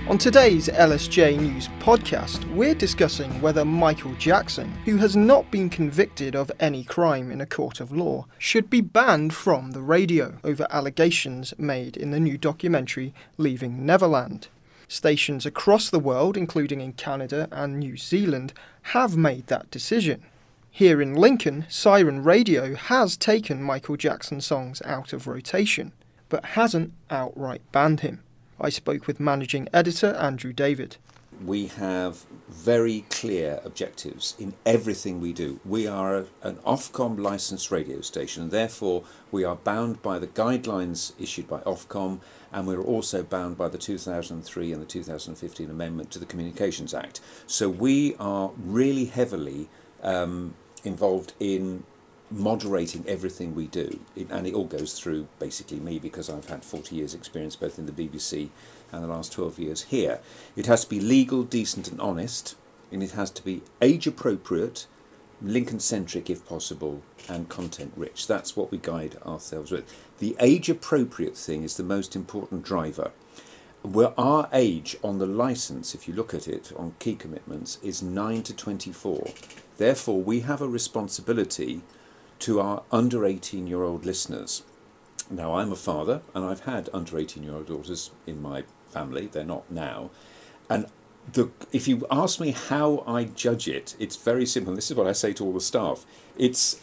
On today's LSJ News podcast, we're discussing whether Michael Jackson, who has not been convicted of any crime in a court of law, should be banned from the radio over allegations made in the new documentary Leaving Neverland. Stations across the world, including in Canada and New Zealand, have made that decision. Here in Lincoln, Siren Radio has taken Michael Jackson songs out of rotation, but hasn't outright banned him. I spoke with managing editor Andrew David. We have very clear objectives in everything we do. We are an Ofcom licensed radio station, and therefore we are bound by the guidelines issued by Ofcom, and we're also bound by the 2003 and the 2015 amendment to the Communications Act. So we are really heavily involved in moderating everything we do, and it all goes through basically me, because I've had 40 years experience both in the BBC and the last 12 years here. It has to be legal, decent and honest, and it has to be age appropriate, Lincoln centric if possible, and content rich. That's what we guide ourselves with. The age appropriate thing is the most important driver. Where our age on the licence, if you look at it on key commitments, is 9 to 24. Therefore we have a responsibility to our under 18-year-old listeners. Now, I'm a father, and I've had under 18-year-old daughters in my family. They're not now. And if you ask me how I judge it, it's very simple. This is what I say to all the staff. It's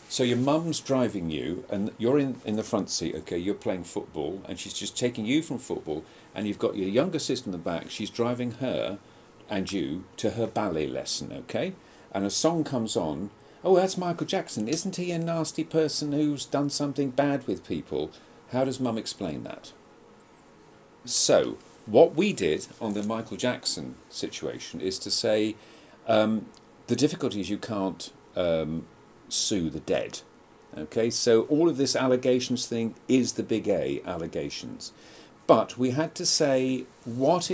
so your mum's driving you, and you're in the front seat, okay, you're playing football, and she's just taking you from football, and you've got your younger sister in the back. She's driving her and you to her ballet lesson, okay? And a song comes on. Oh, that's Michael Jackson. Isn't he a nasty person who's done something bad with people? How does Mum explain that? So, what we did on the Michael Jackson situation is to say the difficulty is you can't sue the dead. Okay, so all of this allegations thing is the big A, allegations. But we had to say what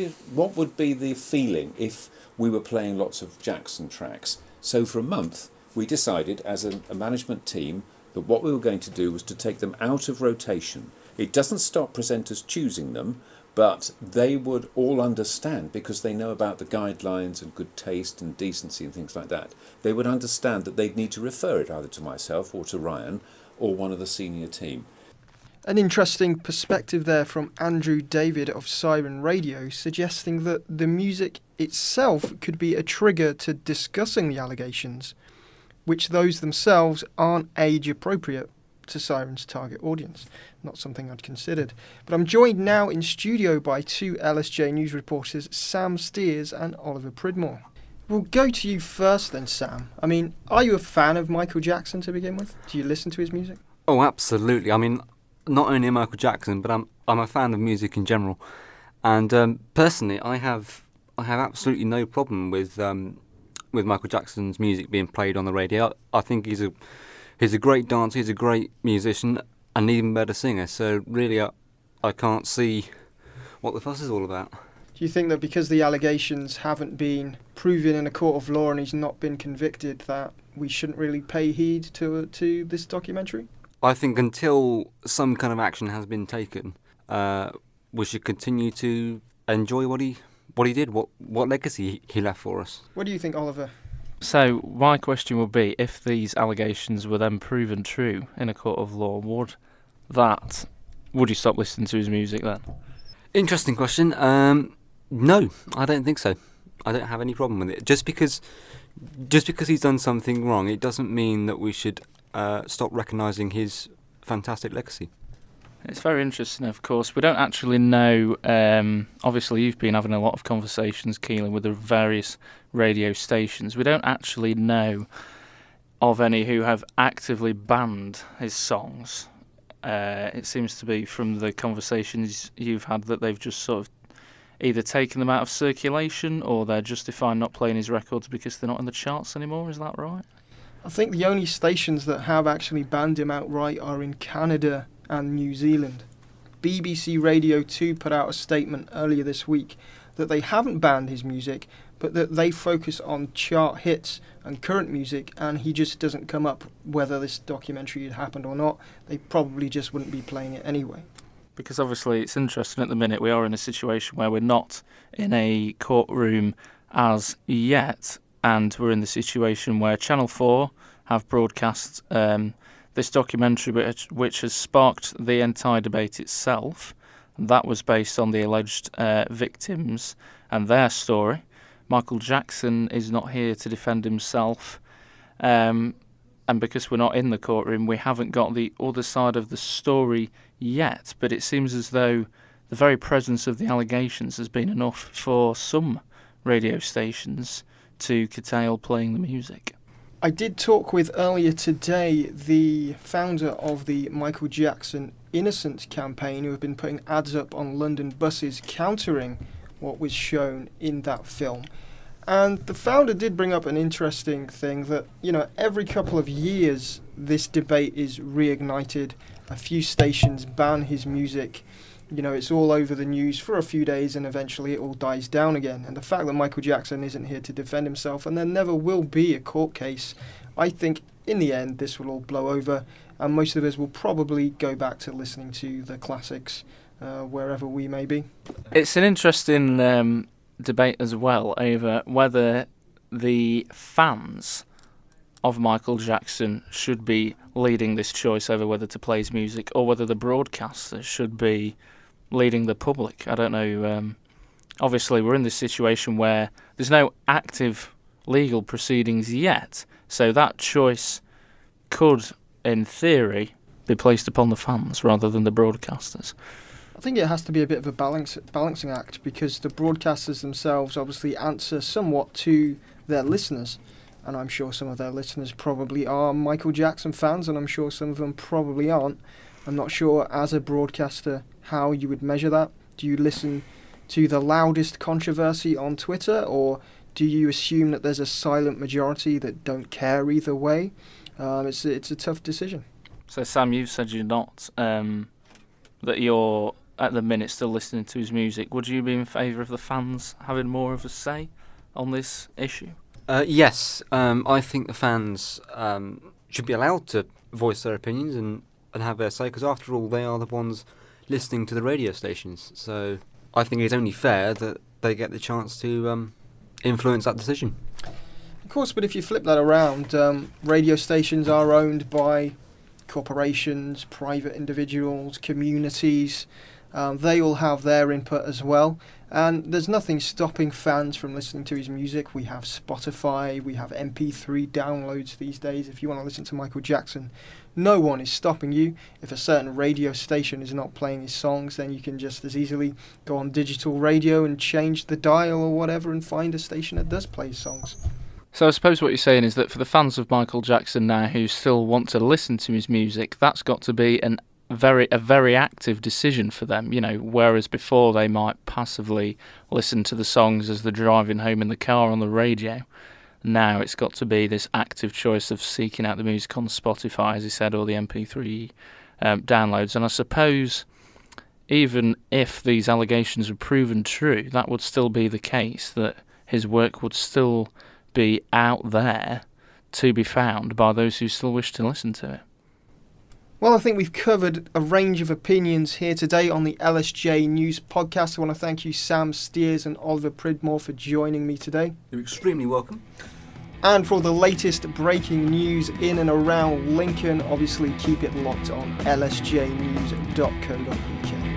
would be the feeling if we were playing lots of Jackson tracks. So for a month, we decided as a management team that what we were going to do was to take them out of rotation. It doesn't stop presenters choosing them, but they would all understand, because they know about the guidelines and good taste and decency and things like that. They would understand that they'd need to refer it either to myself or to Ryan or one of the senior team. An interesting perspective there from Andrew David of Siren Radio, suggesting that the music itself could be a trigger to discussing the allegations, which those themselves aren't age appropriate to Siren's target audience. Not something I'd considered. But I'm joined now in studio by two LSJ News reporters, Sam Steers and Oliver Pridmore. We'll go to you first then, Sam. I mean, are you a fan of Michael Jackson to begin with? Do you listen to his music? Oh, absolutely. I mean, not only Michael Jackson, but I'm a fan of music in general. And personally, I have absolutely no problem with Michael Jackson's music being played on the radio. I think he's a great dancer, he's a great musician, and an even better singer. So really, I can't see what the fuss is all about. Do you think that because the allegations haven't been proven in a court of law and he's not been convicted, that we shouldn't really pay heed to this documentary? I think until some kind of action has been taken, we should continue to enjoy what he did, what legacy he left for us. What do you think, Oliver? So my question would be, if these allegations were then proven true in a court of law, would you stop listening to his music then? Interesting question. No, I don't think so. I don't have any problem with it. Just because he's done something wrong, it doesn't mean that we should stop recognising his fantastic legacy. It's very interesting, of course. We don't actually know, obviously you've been having a lot of conversations, Keelan, with the various radio stations. We don't actually know of any who have actively banned his songs. It seems to be from the conversations you've had that they've just sort of either taken them out of circulation or they're justifying not playing his records because they're not in the charts anymore. Is that right? I think the only stations that have actually banned him outright are in Canada and New Zealand. BBC Radio 2 put out a statement earlier this week that they haven't banned his music, but that they focus on chart hits and current music, and he just doesn't come up whether this documentary had happened or not. They probably just wouldn't be playing it anyway. Because obviously it's interesting at the minute. We are in a situation where we're not in a courtroom as yet, and we're in the situation where Channel 4 have broadcast this documentary which has sparked the entire debate itself. That was based on the alleged victims and their story. Michael Jackson is not here to defend himself, and because we're not in the courtroom, we haven't got the other side of the story yet, but it seems as though the very presence of the allegations has been enough for some radio stations to curtail playing the music. I did talk with earlier today the founder of the Michael Jackson Innocence campaign, who have been putting ads up on London buses countering what was shown in that film. And the founder did bring up an interesting thing that, every couple of years this debate is reignited. A few stations ban his music. It's all over the news for a few days and eventually it all dies down again. And the fact that Michael Jackson isn't here to defend himself and there never will be a court case, I think in the end this will all blow over and most of us will probably go back to listening to the classics wherever we may be. It's an interesting debate as well over whether the fans of Michael Jackson should be leading this choice over whether to play his music or whether the broadcasters should be leading the public. I don't know. Obviously, we're in this situation where there's no active legal proceedings yet, so that choice could, in theory, be placed upon the fans rather than the broadcasters. I think it has to be a bit of a balancing act because the broadcasters themselves obviously answer somewhat to their listeners, and I'm sure some of their listeners probably are Michael Jackson fans, and I'm sure some of them probably aren't. I'm not sure, as a broadcaster, how you would measure that. Do you listen to the loudest controversy on Twitter, or do you assume that there's a silent majority that don't care either way? It's a tough decision. So, Sam, you've said you're not, that you're at the minute still listening to his music. Would you be in favour of the fans having more of a say on this issue? Yes, I think the fans should be allowed to voice their opinions and have their say, because after all, they are the ones listening to the radio stations. So I think it's only fair that they get the chance to influence that decision. Of course, but if you flip that around, radio stations are owned by corporations, private individuals, communities. They all have their input as well. And there's nothing stopping fans from listening to his music. We have Spotify, we have MP3 downloads these days. If you want to listen to Michael Jackson, no one is stopping you. If a certain radio station is not playing his songs, then you can just as easily go on digital radio and change the dial or whatever and find a station that does play his songs. So I suppose what you're saying is that for the fans of Michael Jackson now who still want to listen to his music, that's got to be a very active decision for them, whereas before they might passively listen to the songs as they're driving home in the car on the radio. Now it's got to be this active choice of seeking out the music on Spotify, as he said, or the MP3 downloads. And I suppose even if these allegations are proven true, that would still be the case, that his work would still be out there to be found by those who still wish to listen to it. Well, I think we've covered a range of opinions here today on the LSJ News podcast. I want to thank you, Sam Steers and Oliver Pridmore, for joining me today. You're extremely welcome. And for all the latest breaking news in and around Lincoln, obviously keep it locked on lsjnews.co.uk.